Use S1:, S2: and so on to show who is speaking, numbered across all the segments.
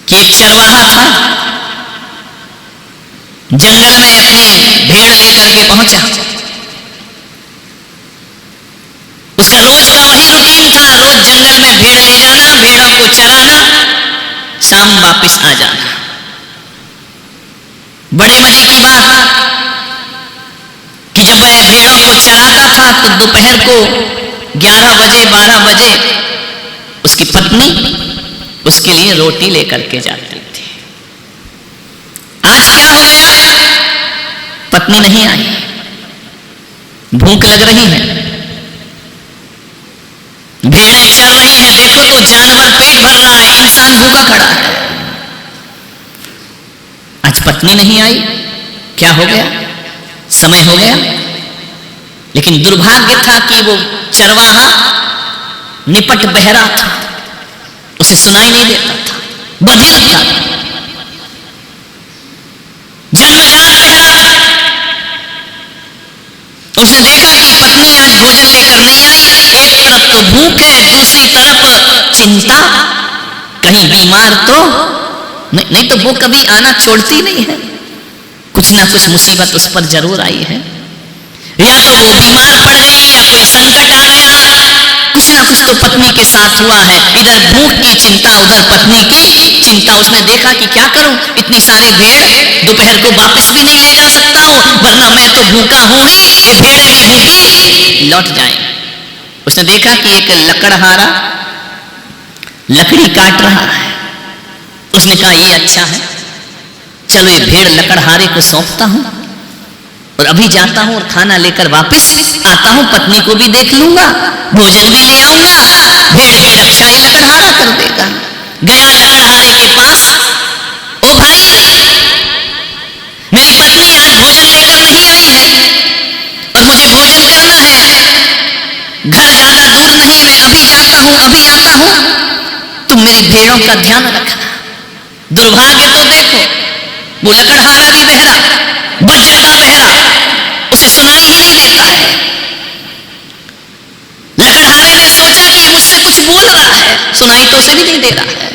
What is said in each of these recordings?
S1: कि एक चरवाहा था, जंगल में अपनी भेड़ लेकर के पहुंचा। उसका रोज का वही रूटीन था, रोज जंगल में भेड़ ले जाना, भेड़ों को चराना, शाम वापस आ जाना। बड़े मजे की बात कि जब वह भेड़ों को चराता था तो दोपहर को 11 बजे 12 बजे उसकी पत्नी उसके लिए रोटी लेकर के जाती थी। आज क्या हो गया, पत्नी नहीं आई, भूख लग रही है, भेड़ें चर रही हैं। देखो तो जानवर पेट भर रहा है, इंसान भूखा खड़ा है। आज पत्नी नहीं आई, क्या हो गया, समय हो गया। लेकिन दुर्भाग्य था कि वो चरवाहा निपट बहरा था, उसे सुनाई नहीं देता था, बधिर था, जन्मजात बहरा था। उसने देखा कि पत्नी आज भोजन लेकर नहीं आई, एक तरफ तो भूख है, दूसरी तरफ चिंता, कहीं बीमार तो नहीं तो वो कभी आना छोड़ती नहीं है, कुछ ना कुछ मुसीबत उस पर जरूर आई है। या तो वो बीमार पड़ गई या कोई संकट आ गया, कुछ ना कुछ तो पत्नी के साथ हुआ है। इधर भूख की चिंता, उधर पत्नी की चिंता। उसने देखा कि क्या करूं, इतनी सारी भेड़, दोपहर को वापस भी नहीं ले जा सकता हूं, वरना मैं तो भूखा हूं ही, ये भेड़ें भी भूखी लौट जाएं। उसने देखा कि एक लकड़हारा लकड़ी काट रहा है। उसने कहा ये अच्छा है, चलो ये भेड़ लकड़हारे को सौंपता हूं और अभी जाता हूं और खाना लेकर वापस आता हूं, पत्नी को भी देख लूंगा, भोजन भी ले आऊंगा, भेड़ की रक्षा ही लकड़हारा कर देगा। गया लकड़हारे के पास, ओ भाई, मेरी पत्नी आज भोजन लेकर नहीं आई है और मुझे भोजन करना है, घर ज्यादा दूर नहीं, मैं अभी जाता हूं, अभी आता हूं, तुम मेरी भेड़ों का ध्यान रखना। दुर्भाग्य को देखो, वो लकड़हारा भी बहरा, वज्र का बहरा, उसे सुनाई ही नहीं देता है। लकड़हारे ने सोचा कि ये मुझसे कुछ बोल रहा है, सुनाई तो उसे भी नहीं दे रहा है।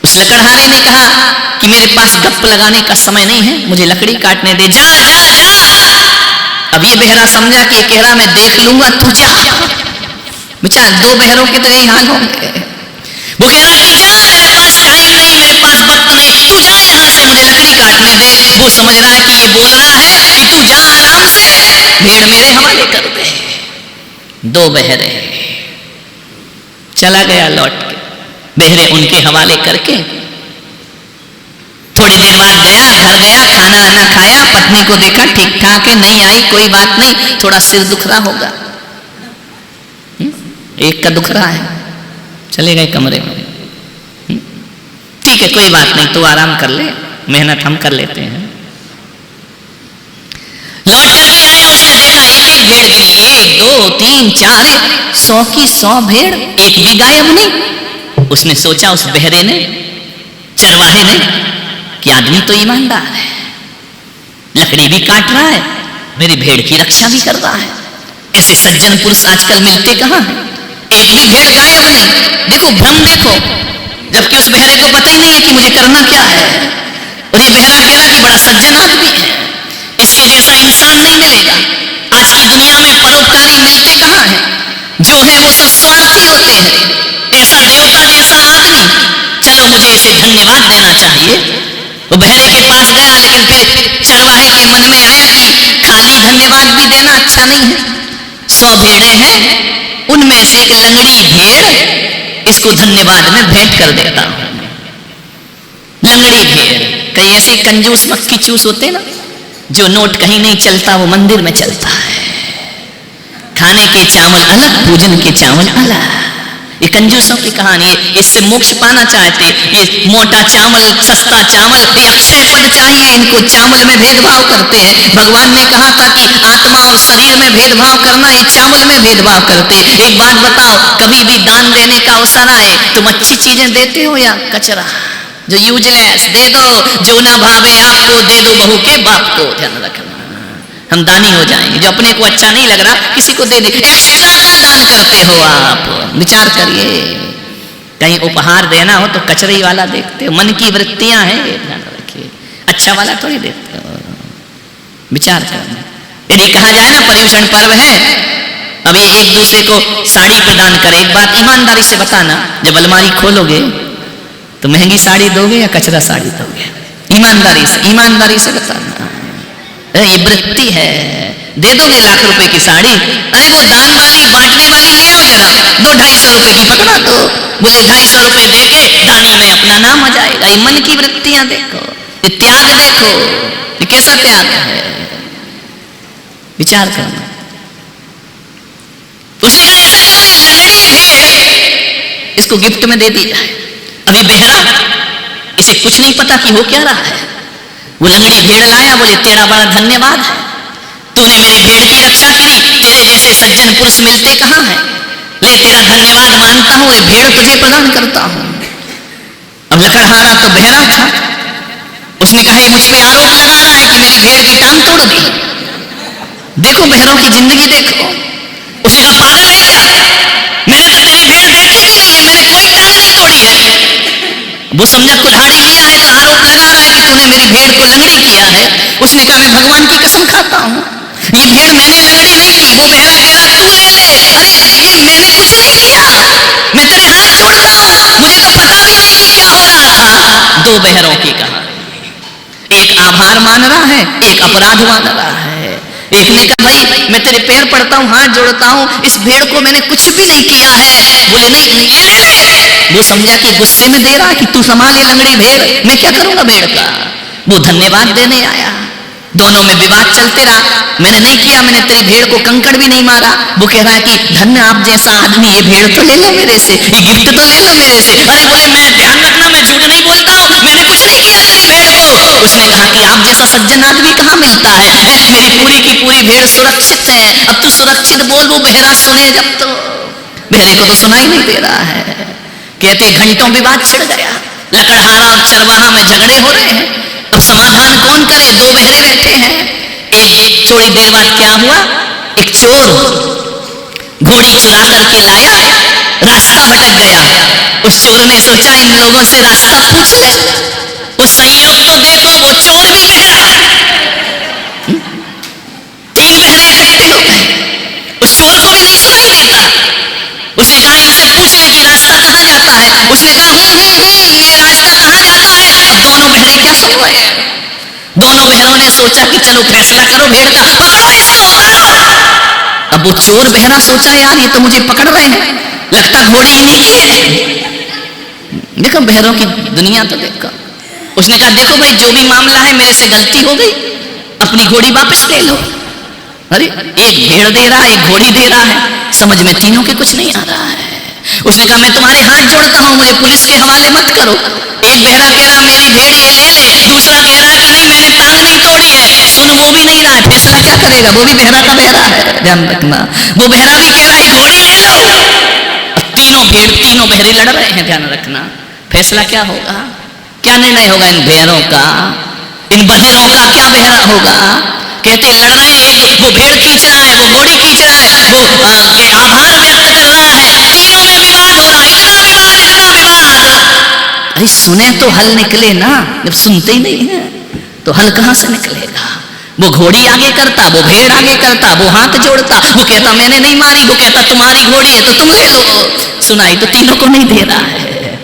S1: उस लकड़हारे ने कहा कि मेरे पास गप लगाने का समय नहीं है, मुझे लकड़ी काटने दे, जा जा जा। अब ये बहरा समझा कि कह रहा मैं देख लूंगा, तू जा। बेचारा दो बहरों के तो यही हाल होंगे। वो कह रहा तू जा, मेरे पास टाइम नहीं, मेरे पास वक्त नहीं, तू जा यहां से, मुझे लकड़ी काटने दे। वो समझ रहा है कि ये बोल रहा है कि तू जा आराम से, भेड़ मेरे हवाले कर दे। दो बहरे, चला गया लौट के, बहरे उनके हवाले करके। थोड़ी देर बाद गया, घर गया, खाना वाना खाया, पत्नी को देखा ठीक ठाक है, नहीं आई, कोई बात नहीं, थोड़ा सिर दुख रहा होगा, एक का दुख रहा है, चले गए कमरे में। ठीक है, कोई बात नहीं, तू आराम कर ले, मेहनत हम कर लेते हैं। लौट करके आया, उसने देखा एक एक भेड़ गिनी, 1 2 3 4, 100 की 100 भेड़, एक भी गायब नहीं। उसने सोचा, उस बहरे ने, चरवाहे ने, कि आदमी तो ईमानदार है, लकड़ी भी काट रहा है, मेरी भेड़ की रक्षा भी कर रहा है। ऐसे सज्जन पुरुष आजकल मिलते कहां हैं, एक भी भेड़ गायब नहीं। देखो भ्रम, देखो, जबकि उस बहरे को पता ही नहीं है कि मुझे करना क्या है। और ये बहरा कह रहा कि बड़ा सज्जन आदमी है, इसके जैसा इंसान नहीं मिलेगा। आज की दुनिया में परोपकारी मिलते कहां हैं, जो है वो सब स्वार्थी होते हैं। ऐसा देवता जैसा आदमी, चलो मुझे इसे धन्यवाद देना चाहिए। वो बहरे के पास गया, लेकिन फिर चरवाहे के मन में है कि खाली धन्यवाद भी देना अच्छा नहीं है। 100 भेड़ें हैं, उनमें से एक लंगड़ी भेड़, इसको धन्यवाद में भेंट कर देता हूं। लंगड़ी भेड़, कई ऐसे कंजूस मक्खी चूस होते ना, जो नोट कहीं नहीं चलता, वो मंदिर में चलता है। खाने के चावल अलग, पूजन के चावल अलग। ये कंजूसों की कहानी है, इससे मोक्ष पाना चाहते, ये मोटा चावल, सस्ता चावल, ये अक्षय पद चाहिए, इनको चावल में भेदभाव करते हैं। भगवान ने कहा था कि आत्मा और शरीर में भेदभाव करना, ये चावल में भेदभाव करते। एक बात बताओ, कभी भी दान देने का अवसर आए, तुम अच्छी चीजें देते हो या कचरा जो यूजलेस दे दो, जो ना भावे आपको दे दो बहू के बाप को। ध्यान रखना, हम दानी हो जाएंगे। जो अपने को अच्छा नहीं लग रहा, किसी को दे दे। एक्स्ट्रा का दान करते हो आप, विचार करिए। कहीं उपहार देना हो तो कचरे वाला देखते हो। मन की वृत्तियां हैं, ये ध्यान रखिए, अच्छा वाला थोड़ी देखते हो। विचार करना। यदि कहा जाए ना पर्युषण पर्व है, अभी एक दूसरे को साड़ी प्रदान करें, एक बात ईमानदारी से बताना, जब अलमारी खोलोगे तो महंगी साड़ी दोगे या कचरा साड़ी दोगे? ईमानदारी से बताना। ये वृत्ति है। दे दोगे लाख रुपए की साड़ी, अरे वो दान वाली बांटने वाली ले आओ जरा, 200-250 रुपए की पकड़ा दो, बोले 250 रुपए दे के दानी में अपना नाम आ जाएगा। ये मन की वृत्तियां देखो, ये त्याग देखो, ये कैसा त्याग है, विचार करना। उसने कहा ऐसा करो, ये लंगड़ी भेड़ इसको गिफ्ट में दे दी जाए। अभी बेहरा, इसे कुछ नहीं पता कि हो क्या रहा है। वो लंगड़ी भेड़ लाया, बोले तेरा बड़ा धन्यवाद है, तूने मेरी भेड़ की रक्षा करी, तेरे जैसे सज्जन पुरुष मिलते कहां हैं, ले तेरा धन्यवाद मानता हूं, ये भेड़ तुझे प्रदान करता हूं। अब लकड़हारा तो बहरा था, उसने कहा ये मुझ पे आरोप लगा रहा है कि मेरी भेड़ की टांग तोड़ दी। देखो बहरों की जिंदगी देखो। उसने कहा पागल है क्या, मैंने तो तेरी भेड़ देखी भी नहीं है, मैंने कोई टांग नहीं तोड़ी है। वो समझा कुल्हाड़ी लिया है तो आरोप लगा रहा है कि तूने मेरी भेड़ को लंगड़ी किया है। उसने कहा मैं भगवान की कसम खाता हूं, ये भेड़ मैंने लंगड़ी नहीं की। वो बहरा कह रहा तू ले ले, अरे ये मैंने कुछ नहीं किया, मैं तेरे हाथ जोड़ता हूं, मुझे तो पता भी नहीं कि क्या हो रहा था। दो बहरों की कहानी, एक आभार मान रहा है, एक अपराध मान रहा है। एक ने कहा भाई मैं तेरे पैर पड़ता हूं, हाथ जोड़ता हूं, इस भेड़ को मैंने कुछ भी नहीं किया है। बोले नहीं ये ले ले। वो समझा कि गुस्से में दे रहा कि तू संभाले लंगड़ी भेड़, मैं क्या करूंगा भेड़ का। वो धन्यवाद देने आया, दोनों में विवाद चलते रहा। मैंने नहीं किया, मैंने तेरी भेड़ को कंकड़ भी नहीं मारा। वो कह रहा है कि धन्य आप जैसा आदमी, ये भेड़ तो ले लो मेरे से, ये गिफ्ट तो ले लो मेरे से। अरे बोले मैं ध्यान रखना, मैं झूठ नहीं बोलता हूँ, मैंने कुछ नहीं किया तेरी भेड़ को। उसने कहा कि आप जैसा सज्जन आदमी कहाँ मिलता है, मेरी पूरी की पूरी भेड़ सुरक्षित है। अब तू सुरक्षित बोल। वो बहरा सुने जब तो बहरे को तो सुनाई नहीं दे रहा है। कहते घंटों विवाद छिड़ गया, लकड़हारा और चरवाहा में झगड़े हो रहे हैं। अब समाधान कौन करे, दो बहरे बैठे हैं। एक थोड़ी देर बाद क्या हुआ, एक चोर घोड़ी चुरा करके लाया, रास्ता भटक गया। उस चोर ने सोचा इन लोगों से रास्ता पूछ ले। उस संयोग तो देखो, वो चोर भी बहरा। तीन बहरे इकट्ठे हो गए, उस चोर को भी नहीं सुनाई देता। उसने कहा इनसे पूछ ले कि रास्ता कहां जाता है। उसने कहा ये रास्ता कहां जाता है। अब दोनों बहरे क्या सुन रहे हैं। दोनों बहरों ने सोचा कि चलो फैसला करो भेड़ का, पकड़ो इसको पकड़ो। अब वो चोर बहरा सोचा यार ये तो मुझे पकड़ रहे हैं, लगता घोड़ी इन्हीं की है। देखो बहरों की दुनिया तो देखो। उसने कहा देखो भाई जो भी मामला है मेरे से गलती हो गई, अपनी घोड़ी वापस ले लो। अरे एक भेड़ दे रहा है, एक घोड़ी दे रहा है, समझ में तीनों के कुछ नहीं आ रहा है। उसने कहा मैं तुम्हारे हाथ जोड़ता हूं, मुझे पुलिस के हवाले मत करो। एक बहरा कह रहा मेरी भेड़ ये ले ले, दूसरा कह रहा कि नहीं मैंने टांग नहीं तोड़ी है। सुन वो भी नहीं रहा है, फैसला क्या करेगा। वो भी बहरा का बहरा है, ध्यान रखना। वो बहरा भी कह रहा है घोड़ी ले लो। अब तीनों बहरे लड़ रहे हैं, ध्यान रखना। फैसला क्या होगा, क्या निर्णय होगा इन बहरों का, इन बधिरों का क्या बहरा होगा। कहते लड़ रहे हैं, वो भेड़ खींच रहा है, वो घोड़ी खींच रहा है, वो आभार व्यक्त कर रहा है। तीनों में विवाद हो रहा है, इतना विवाद। अरे सुने तो हल निकले ना, जब सुनते ही नहीं है तो हल कहां से निकलेगा। वो घोड़ी आगे करता, वो भेड़ आगे करता, वो हाथ जोड़ता, वो कहता मैंने नहीं मारी, वो कहता तुम्हारी घोड़ी है तो तुम ले लो। सुनाई तो तीनों को नहीं दे रहा है।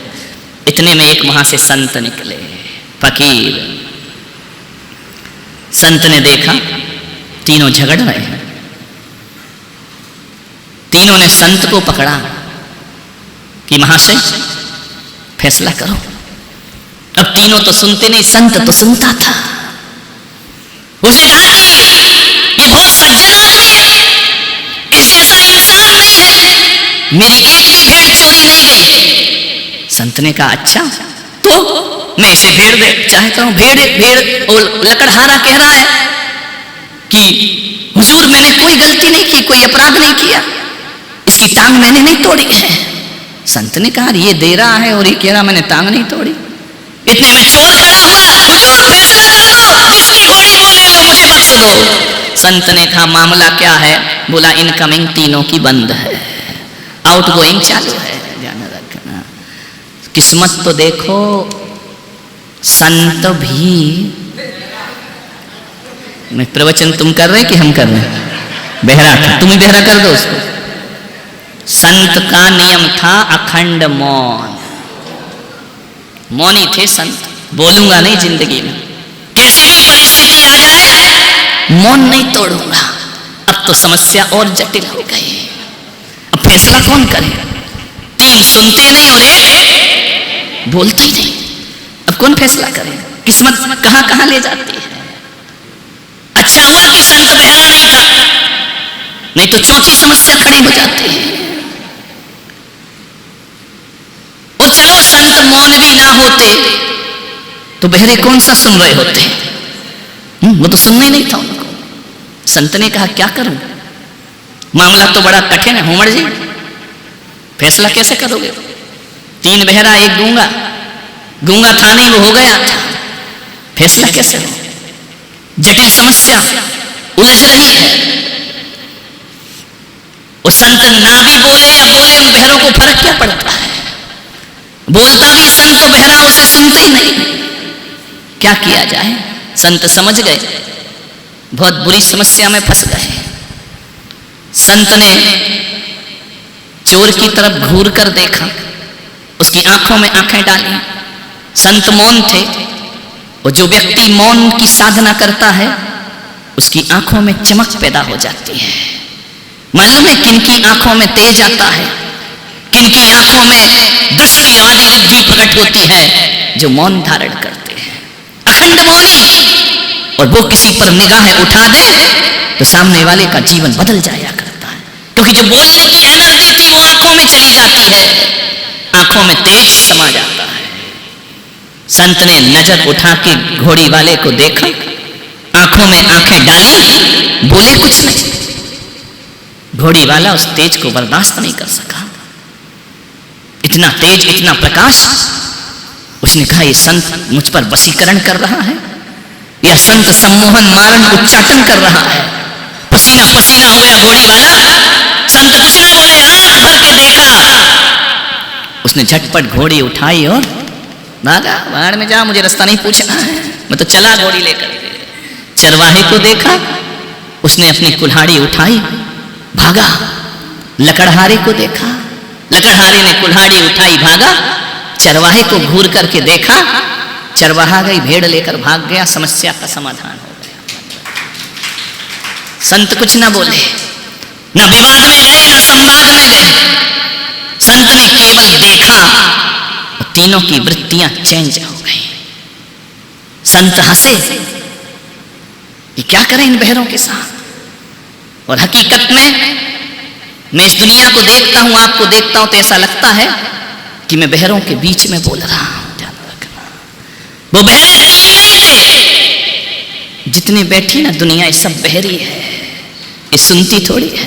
S1: इतने में एक वहां से संत निकले, फकीर। संत ने देखा तीनों झगड़ रहे हैं। तीनों ने संत को पकड़ा कि महाशय फैसला करो। अब तीनों तो सुनते नहीं, संत तो सुनता था। उसने कहा कि ये बहुत सज्जन आदमी है, इस जैसा इंसान नहीं है, मेरी एक भी भेड़ चोरी नहीं गई है। संत ने कहा अच्छा तो मैं इसे भेड़ दे चाहता हूं। भेड़ लकड़हारा कह रहा है कि हुजूर मैंने कोई गलती नहीं की, कोई अपराध नहीं किया, इसकी टांग मैंने नहीं तोड़ी है। संत ने कहा ये दे रहा है और ये कह रहा मैंने टांग नहीं तोड़ी। इतने में चोर खड़ा हुआ, हुजूर फैसला कर दो, जिसकी घोड़ी वो ले लो, मुझे बख्श दो। संत ने कहा मामला क्या है। बोला इनकमिंग तीनों की बंद है, आउटगोइंग चालू है, ध्यान रखना। किस्मत तो देखो, संत भी, मैं प्रवचन तुम कर रहे कि हम कर रहे हैं? बहरा था, तुम ही बहरा कर दो उसको। संत का नियम था अखंड मौन, मौनी थे संत, बोलूंगा नहीं जिंदगी में, कैसी भी परिस्थिति आ जाए मौन नहीं तोड़ूंगा। अब तो समस्या और जटिल हो गई, अब फैसला कौन करे? 3 सुनते नहीं और 1 बोलते नहीं, अब कौन फैसला करे? किस्मत कहां कहां ले जाती है। अच्छा हुआ कि संत बहरा नहीं था, नहीं तो चौथी समस्या खड़ी हो जाती है। और चलो संत मौन भी ना होते तो बहरे कौन सा सुन रहे होते? वो तो सुनना ही नहीं था उनको। संत ने कहा क्या करूं, मामला तो बड़ा कठिन है होमड़ जी, फैसला कैसे करोगे? 3 बहरा 1 गूंगा, गूंगा था नहीं वो हो गया, फैसला कैसे हो? जटिल समस्या उलझ रही है। वो संत ना भी बोले या बोले, उन बहरों को फर्क क्या पड़ता है? बोलता भी संत तो बहरा उसे सुनते ही नहीं। क्या किया जाए? संत समझ गए, बहुत बुरी समस्या में फंस गए। संत ने चोर की तरफ घूर कर देखा, उसकी आंखों में आंखें डाली। संत मौन थे, और जो व्यक्ति मौन की साधना करता है उसकी आंखों में चमक पैदा हो जाती है। मालूम है किनकी आंखों में तेज आता है, किनकी आंखों में दृष्टिवादी बुद्धि प्रकट होती है? जो मौन धारण करते हैं, अखंड मौनी। और वो किसी पर निगाह उठा दे तो सामने वाले का जीवन बदल जाया करता है, क्योंकि जो बोलने की एनर्जी थी वो आंखों में चली जाती है, आंखों में तेज समा जाता है। संत ने नजर उठा के घोड़ी वाले को देखा, आंखों में आंखें डाली, बोले कुछ नहीं। घोड़ी वाला उस तेज को बर्दाश्त नहीं कर सका, इतना तेज, इतना प्रकाश। उसने कहा ये संत मुझ पर वशीकरण कर रहा है, यह संत सम्मोहन मारण उच्चाटन कर रहा है। पसीना पसीना हो गया घोड़ी वाला। संत कुछ ना बोले, आंख भर के देखा। उसने झटपट घोड़ी उठाई और भागा, बाहर में जा, मुझे रास्ता नहीं पूछना है, मैं तो चला घोड़ी लेकर। चरवाहे को देखा, उसने अपनी कुल्हाड़ी उठाई, भागा। लकड़हारे को देखा, लकड़हारे ने कुल्हाड़ी उठाई, भागा। चरवाहे को घूर करके देखा, चरवाहा गई भेड़ लेकर भाग गया, समस्या का समाधान हो गया। संत कुछ ना बोले, न विवाद में गए, न संवाद में गए। संत ने केवल देखा, तीनों की वृत्तियां चेंज हो गई। संत हंसे कि क्या करें इन बहरों के साथ। और हकीकत में मैं इस दुनिया को देखता हूं, आपको देखता हूं, तो ऐसा लगता है कि मैं बहरों के बीच में बोल रहा हूं। ध्यान रखना, वो बहरे 3 नहीं थे। जितने बैठी ना दुनिया, ये सब बहरी है, ये सुनती थोड़ी है।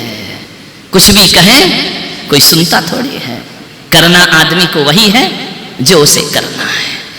S1: कुछ भी कहे कोई सुनता थोड़ी है। करना आदमी को वही है जो उसे कर